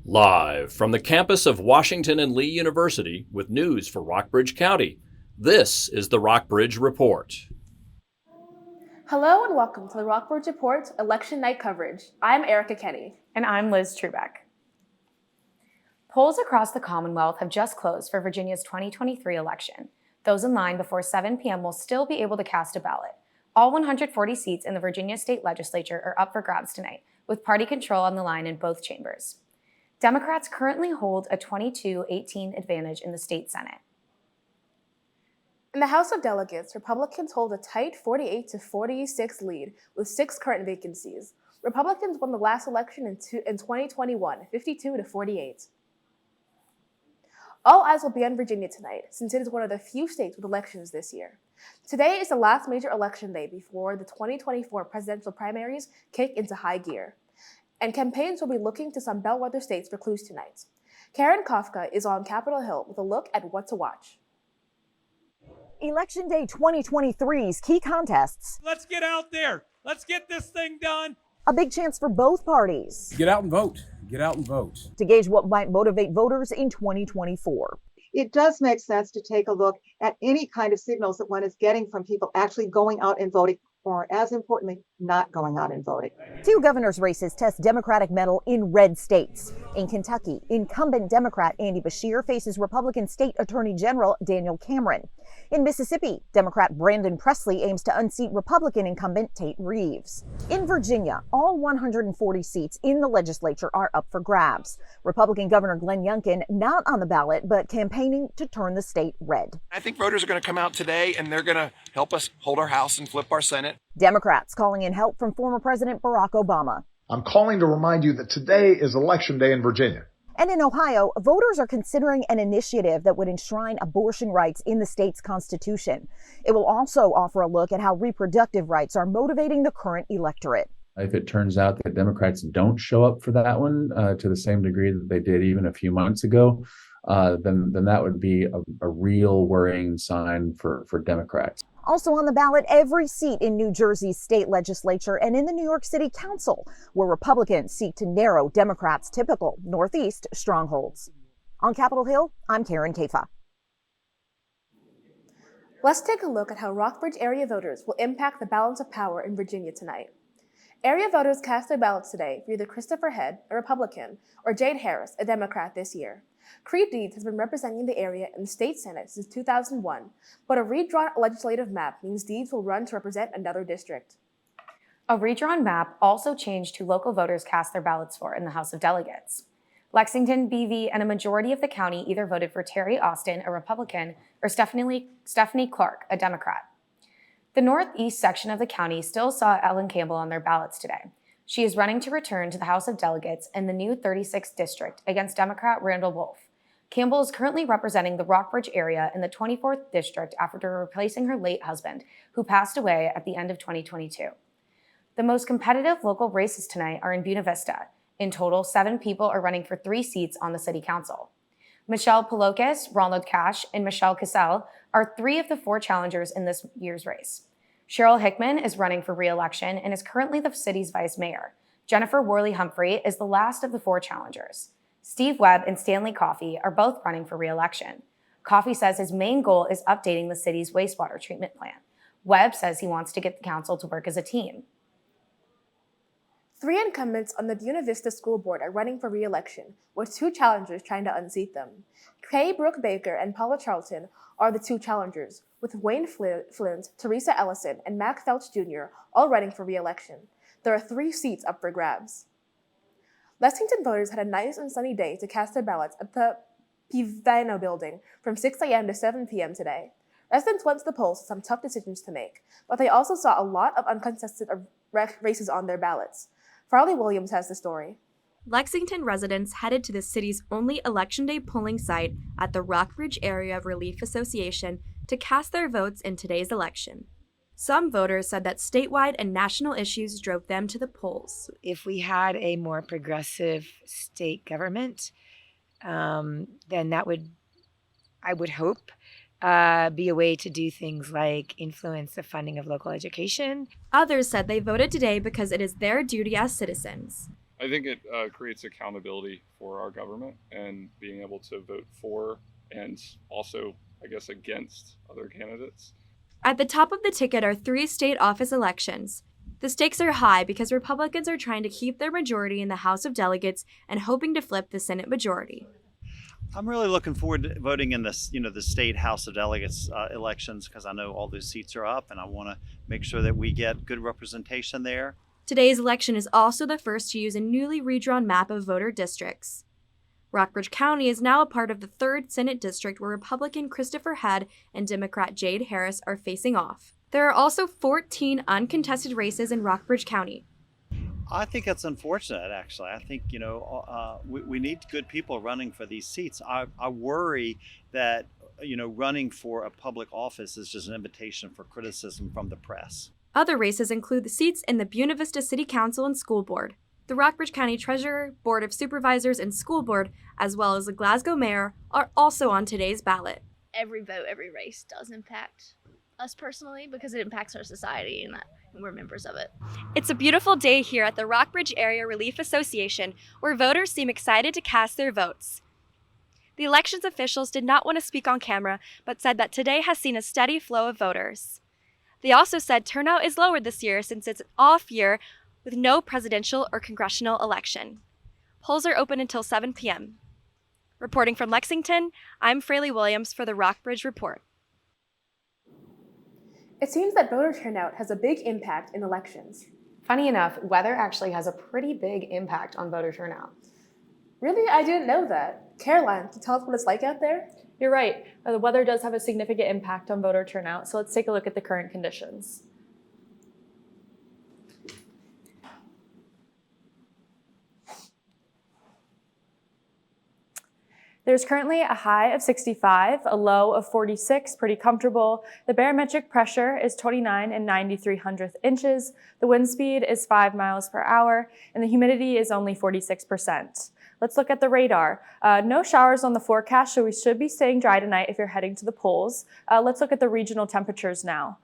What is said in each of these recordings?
Live from the campus of Washington and Lee University with news for Rockbridge County, this is the Rockbridge Report. Hello and welcome to the Rockbridge Report Election Night coverage. I'm Erica Kenny. And I'm Liz Trubeck. Polls across the Commonwealth have just closed for Virginia's 2023 election. Those in line before 7 p.m. will still be able to cast a ballot. All 140 seats in the Virginia State Legislature are up for grabs tonight, with party control on the line in both chambers. Democrats currently hold a 22-18 advantage in the state Senate. In the House of Delegates, Republicans hold a tight 48-46 lead with 6 current vacancies. Republicans won the last election in 2021, 52-48. All eyes will be on Virginia tonight, since it is one of the few states with elections this year. Today is the last major election day before the 2024 presidential primaries kick into high gear. And campaigns will be looking to some bellwether states for clues tonight. Karen Kafka is on Capitol Hill with a look at what to watch. Election Day 2023's key contests. Let's get out there. Let's get this thing done. A big chance for both parties. Get out and vote. Get out and vote. To gauge what might motivate voters in 2024. It does make sense to take a look at any kind of signals that one is getting from people actually going out and voting, or as importantly, not going out and voting. 2 governor's races test Democratic mettle in red states. In Kentucky, incumbent Democrat Andy Beshear faces Republican State Attorney General Daniel Cameron. In Mississippi, Democrat Brandon Presley aims to unseat Republican incumbent Tate Reeves. In Virginia, all 140 seats in the legislature are up for grabs. Republican Governor Glenn Youngkin not on the ballot, but campaigning to turn the state red. I think voters are going to come out today and they're going to help us hold our House and flip our Senate. Democrats calling in help from former President Barack Obama. I'm calling to remind you that today is Election Day in Virginia. And in Ohio, voters are considering an initiative that would enshrine abortion rights in the state's constitution. It will also offer a look at how reproductive rights are motivating the current electorate. If it turns out that Democrats don't show up for that one to the same degree that they did even a few months ago, then that would be a real worrying sign for Democrats. Also on the ballot, every seat in New Jersey's state legislature and in the New York City Council, where Republicans seek to narrow Democrats' typical Northeast strongholds. On Capitol Hill, I'm Karen Kafa. Let's take a look at how Rockbridge area voters will impact the balance of power in Virginia tonight. Area voters cast their ballots today for either Christopher Head, a Republican, or Jade Harris, a Democrat this year. Creed Deeds has been representing the area in the state Senate since 2001, but a redrawn legislative map means Deeds will run to represent another district. A redrawn map also changed who local voters cast their ballots for in the House of Delegates. Lexington, BV, and a majority of the county either voted for Terry Austin, a Republican, or Stephanie Clark, a Democrat. The northeast section of the county still saw Ellen Campbell on their ballots today. She is running to return to the House of Delegates in the new 36th district against Democrat Randall Wolf. Campbell is currently representing the Rockbridge area in the 24th district after replacing her late husband, who passed away at the end of 2022. The most competitive local races tonight are in Buena Vista. In total, 7 people are running for 3 seats on the city council. Michelle Polokis, Ronald Cash, and Michelle Cassell are 3 of the 4 challengers in this year's race. Cheryl Hickman is running for re-election and is currently the city's vice mayor. Jennifer Worley Humphrey is the last of the 4 challengers. Steve Webb and Stanley Coffey are both running for re-election. Coffey says his main goal is updating the city's wastewater treatment plant. Webb says he wants to get the council to work as a team. 3 incumbents on the Buena Vista School Board are running for re-election, with 2 challengers trying to unseat them. Kay Brooke Baker and Paula Charlton are the 2 challengers, with Wayne Flint, Teresa Ellison, and Mac Felch Jr. all running for re-election. There are 3 seats up for grabs. Lexington voters had a nice and sunny day to cast their ballots at the Pivano building from 6 a.m. to 7 p.m. today. Residents went to the polls with some tough decisions to make, but they also saw a lot of uncontested races on their ballots. Farley Williams has the story. Lexington residents headed to the city's only Election Day polling site at the Rockbridge Area Relief Association to cast their votes in today's election. Some voters said that statewide and national issues drove them to the polls. If we had a more progressive state government, then that would, I would hope, be a way to do things like influence the funding of local education. Others said they voted today because it is their duty as citizens. I think it creates accountability for our government and being able to vote for and also, I guess, against other candidates. At the top of the ticket are 3 state office elections. The stakes are high because Republicans are trying to keep their majority in the House of Delegates and hoping to flip the Senate majority. I'm really looking forward to voting in this, the state House of Delegates elections, because I know all those seats are up, and I want to make sure that we get good representation there. Today's election is also the first to use a newly redrawn map of voter districts. Rockbridge County is now a part of the 3rd Senate District where Republican Christopher Head and Democrat Jade Harris are facing off. There are also 14 uncontested races in Rockbridge County. I think that's unfortunate, actually. I think, we need good people running for these seats. I worry that, running for a public office is just an invitation for criticism from the press. Other races include the seats in the Buena Vista City Council and School Board. The Rockbridge County Treasurer, Board of Supervisors, and School Board, as well as the Glasgow Mayor, are also on today's ballot. Every vote, every race does impact us personally because it impacts our society and we're members of it. It's a beautiful day here at the Rockbridge Area Relief Association where voters seem excited to cast their votes. The elections officials did not want to speak on camera, but said that today has seen a steady flow of voters. They also said turnout is lower this year since it's an off year with no presidential or congressional election. Polls are open until 7 p.m. Reporting from Lexington, I'm Fraley Williams for the Rockbridge Report. It seems that voter turnout has a big impact in elections. Funny enough, weather actually has a pretty big impact on voter turnout. Really? I didn't know that. Caroline, can you tell us what it's like out there? You're right. The weather does have a significant impact on voter turnout, so let's take a look at the current conditions. There's currently a high of 65, a low of 46, pretty comfortable. The barometric pressure is 29 and 93/100 inches. The wind speed is 5 miles per hour, and the humidity is only 46%. Let's look at the radar. No showers on the forecast, so we should be staying dry tonight if you're heading to the polls. Let's look at the regional temperatures now.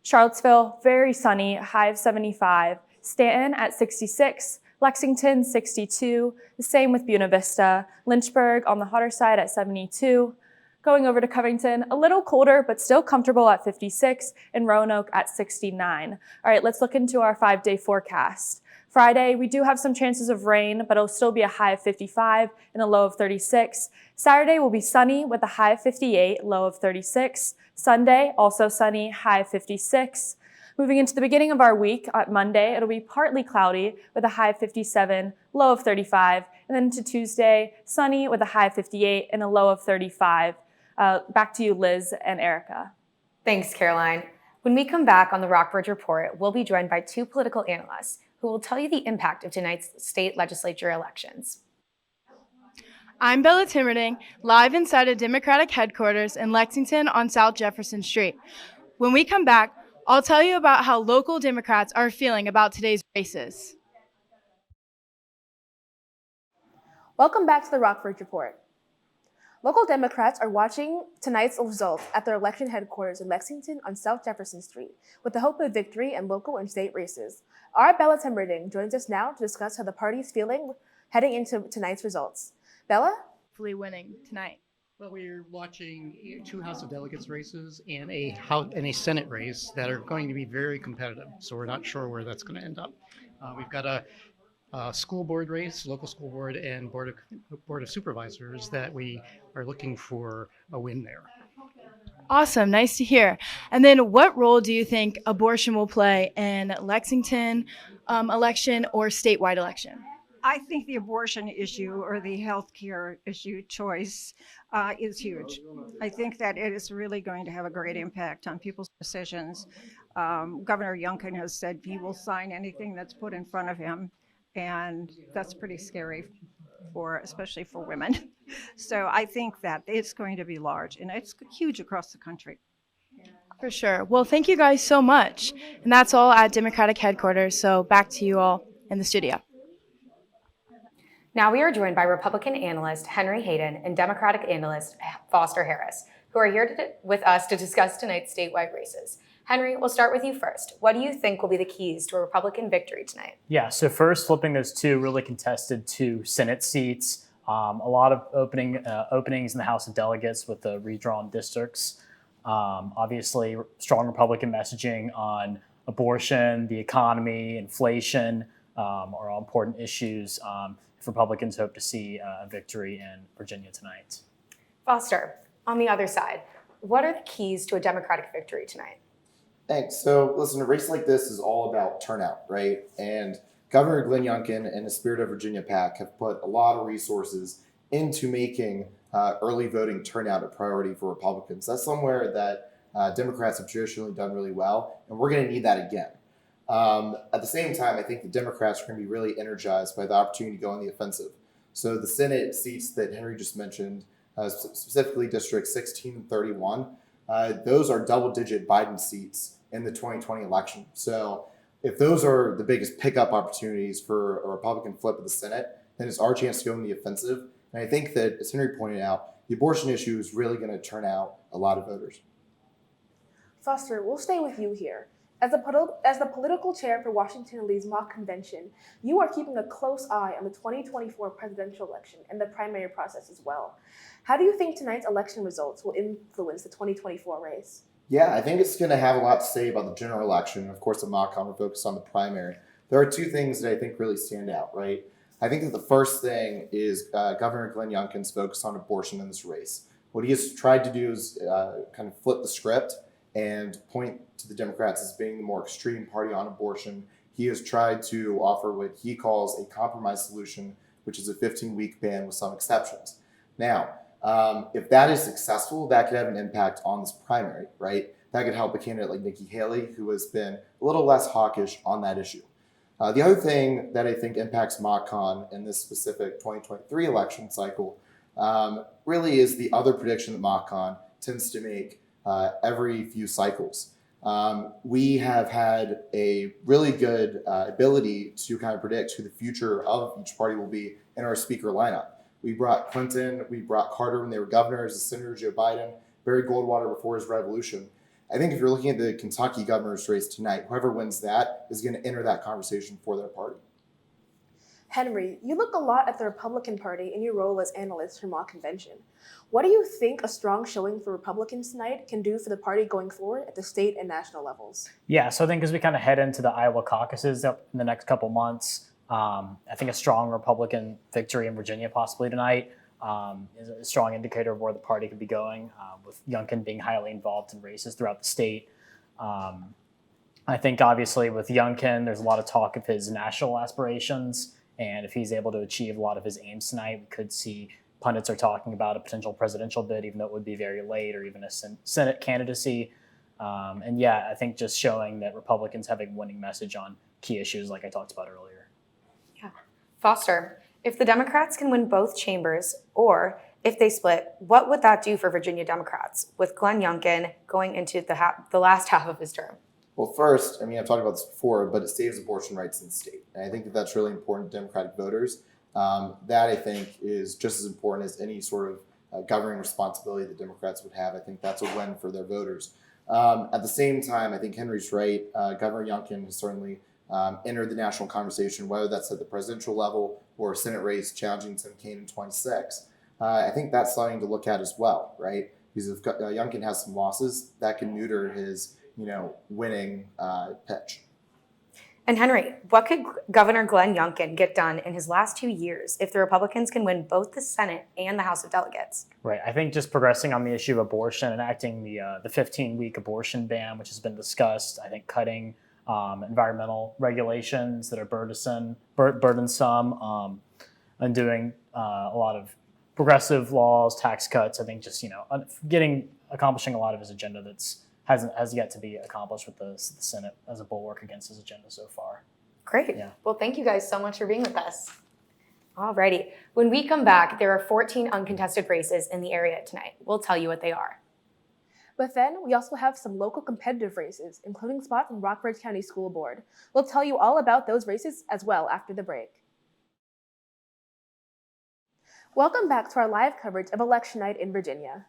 Charlottesville, very sunny, high of 75. Stanton at 66. Lexington, 62. The same with Buena Vista. Lynchburg on the hotter side at 72. Going over to Covington, a little colder, but still comfortable at 56. And Roanoke at 69. All right, let's look into our 5-day forecast. Friday, we do have some chances of rain, but it'll still be a high of 55 and a low of 36. Saturday will be sunny with a high of 58, low of 36. Sunday, also sunny, high of 56. Moving into the beginning of our week, on Monday, it'll be partly cloudy with a high of 57, low of 35. And then to Tuesday, sunny with a high of 58 and a low of 35. Back to you, Liz and Erica. Thanks, Caroline. When we come back on the Rockbridge Report, we'll be joined by 2 political analysts who will tell you the impact of tonight's state legislature elections. I'm Bella Timmerding, live inside a Democratic headquarters in Lexington on South Jefferson Street. When we come back, I'll tell you about how local Democrats are feeling about today's races. Welcome back to the Rockbridge Report. Local Democrats are watching tonight's results at their election headquarters in Lexington on South Jefferson Street with the hope of victory in local and state races. Our Bella Timmerding joins us now to discuss how the party is feeling heading into tonight's results. Bella? Hopefully winning tonight. Well, we're watching 2 House of Delegates races and a Senate race that are going to be very competitive. So we're not sure where that's going to end up. We've got a school board race, local school board, and board of supervisors that we are looking for a win there. Awesome, nice to hear. And then what role do you think abortion will play in Lexington election or statewide election? I think the abortion issue or the health care issue choice is huge. I think that it is really going to have a great impact on people's decisions. Governor Youngkin has said he will sign anything that's put in front of him, and that's pretty scary, especially for women. So I think that it's going to be large, and it's huge across the country. For sure. Well, thank you guys so much. And that's all at Democratic headquarters, so back to you all in the studio. Now we are joined by Republican analyst Henry Hayden and Democratic analyst Foster Harris, who are here with us to discuss tonight's statewide races. Henry, we'll start with you first. What do you think will be the keys to a Republican victory tonight? Yeah, so first, flipping those two really contested two Senate seats. A lot of openings in the House of Delegates with the redrawn districts. Obviously, strong Republican messaging on abortion, the economy, inflation are all important issues. If Republicans hope to see a victory in Virginia tonight. Foster, on the other side, what are the keys to a Democratic victory tonight? Thanks. So listen, a race like this is all about turnout, right? And Governor Glenn Youngkin and the Spirit of Virginia PAC have put a lot of resources into making early voting turnout a priority for Republicans. That's somewhere that Democrats have traditionally done really well, and we're going to need that again. At the same time, I think the Democrats are going to be really energized by the opportunity to go on the offensive. So the Senate seats that Henry just mentioned, specifically Districts 16 and 31, those are double-digit Biden seats in the 2020 election. So if those are the biggest pickup opportunities for a Republican flip of the Senate, then it's our chance to go on the offensive. And I think that, as Henry pointed out, the abortion issue is really going to turn out a lot of voters. Foster, we'll stay with you here. As the political chair for Washington and Lee's mock convention, you are keeping a close eye on the 2024 presidential election and the primary process as well. How do you think tonight's election results will influence the 2024 race? Yeah, I think it's going to have a lot to say about the general election. Of course, the mock con will focus on the primary. There are two things that I think really stand out, right? I think that the first thing is Governor Glenn Youngkin's focus on abortion in this race. What he has tried to do is kind of flip the script and point to the Democrats as being the more extreme party on abortion. He has tried to offer what he calls a compromise solution, which is a 15-week ban with some exceptions. Now, if that is successful, that could have an impact on this primary, right? That could help a candidate like Nikki Haley, who has been a little less hawkish on that issue. The other thing that I think impacts MockCon in this specific 2023 election cycle really is the other prediction that MockCon tends to make every few cycles. We have had a really good ability to kind of predict who the future of each party will be in our speaker lineup. We brought Clinton, we brought Carter when they were governors, the Senator Joe Biden, Barry Goldwater before his revolution. I think if you're looking at the Kentucky governor's race tonight, whoever wins that is going to enter that conversation for their party. Henry, you look a lot at the Republican Party in your role as analyst for mock convention. What do you think a strong showing for Republicans tonight can do for the party going forward at the state and national levels? Yeah, so I think as we kind of head into the Iowa caucuses up in the next couple months, I think a strong Republican victory in Virginia possibly tonight is a strong indicator of where the party could be going, with Youngkin being highly involved in races throughout the state. I think obviously with Youngkin, there's a lot of talk of his national aspirations, and if he's able to achieve a lot of his aims tonight, we could see pundits are talking about a potential presidential bid, even though it would be very late, or even a Senate candidacy. And yeah, I think just showing that Republicans have a winning message on key issues like I talked about earlier. Yeah. Foster, if the Democrats can win both chambers, or if they split, what would that do for Virginia Democrats with Glenn Youngkin going into the last half of his term? Well, first, I mean, I've talked about this before, but it saves abortion rights in the state. And I think that that's really important to Democratic voters. That, I think, is just as important as any sort of governing responsibility that Democrats would have. I think that's a win for their voters. At the same time, I think Henry's right. Governor Youngkin has certainly entered the national conversation, whether that's at the presidential level or a Senate race challenging Tim Kaine in 26. I think that's something to look at as well, right? Because if Youngkin has some losses, that can neuter his winning pitch. And Henry, what could Governor Glenn Youngkin get done in his last 2 years if the Republicans can win both the Senate and the House of Delegates? Right. I think just progressing on the issue of abortion, enacting the 15-week abortion ban, which has been discussed. I think cutting environmental regulations that are burdensome, and doing a lot of progressive laws, tax cuts. I think just accomplishing a lot of his agenda has yet to be accomplished with the Senate as a bulwark against his agenda so far. Great. Yeah. Well, thank you guys so much for being with us. Alrighty. When we come back, there are 14 uncontested races in the area tonight. We'll tell you what they are. But then we also have some local competitive races, including spots in Rockbridge County School Board. We'll tell you all about those races as well after the break. Welcome back to our live coverage of Election Night in Virginia.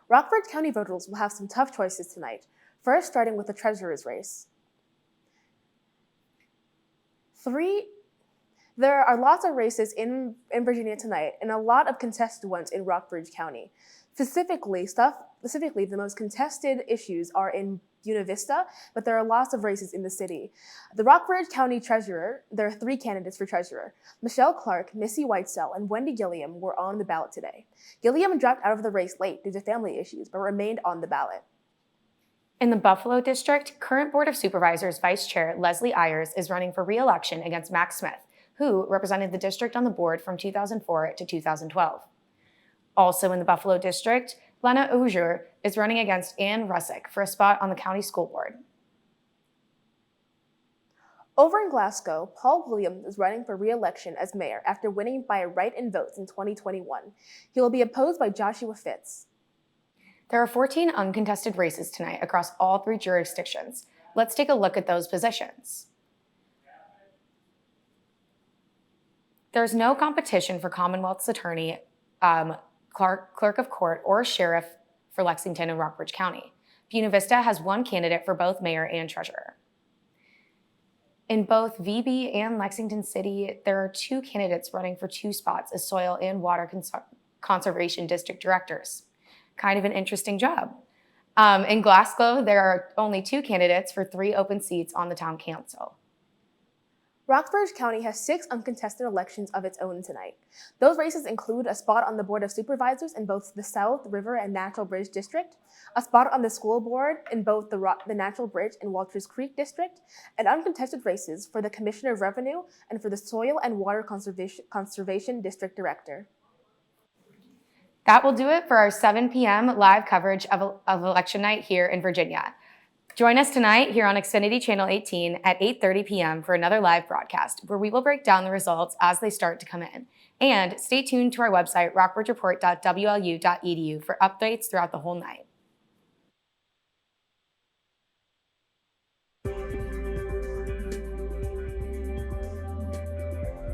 Rockbridge County voters will have some tough choices tonight. First, starting with the treasurer's race. There are lots of races in Virginia tonight, and a lot of contested ones in Rockbridge County. Specifically, the most contested issues are in Buena Vista, but there are lots of races in the city. The Rockbridge County Treasurer, there are 3 candidates for treasurer. Michelle Clark, Missy Whitesell, and Wendy Gilliam were on the ballot today. Gilliam dropped out of the race late due to family issues, but remained on the ballot. In the Buffalo District, current Board of Supervisors Vice Chair Leslie Ayers is running for re-election against Max Smith, who represented the district on the board from 2004 to 2012. Also in the Buffalo District, Lena Auger is running against Ann Russick for a spot on the county school board. Over in Glasgow, Paul Williams is running for re-election as mayor after winning by a write-in vote in 2021. He will be opposed by Joshua Fitz. There are 14 uncontested races tonight across all 3 jurisdictions. Let's take a look at those positions. There's no competition for Commonwealth's attorney, clerk of court, or sheriff for Lexington and Rockbridge County. Buena Vista has 1 candidate for both mayor and treasurer. In both VB and Lexington City, there are 2 candidates running for 2 spots as soil and water conservation district directors. Kind of an interesting job. In Glasgow, there are only 2 candidates for 3 open seats on the town council. Rockbridge County has 6 uncontested elections of its own tonight. Those races include a spot on the Board of Supervisors in both the South River and Natural Bridge District, a spot on the school board in both the Natural Bridge and Walters Creek District, and uncontested races for the Commissioner of Revenue and for the Soil and Water Conservation District Director. That will do it for our 7 p.m. live coverage of election night here in Virginia. Join us tonight here on Xfinity Channel 18 at 8:30 p.m. for another live broadcast where we will break down the results as they start to come in. And stay tuned to our website, rockbridgereport.wlu.edu, for updates throughout the whole night.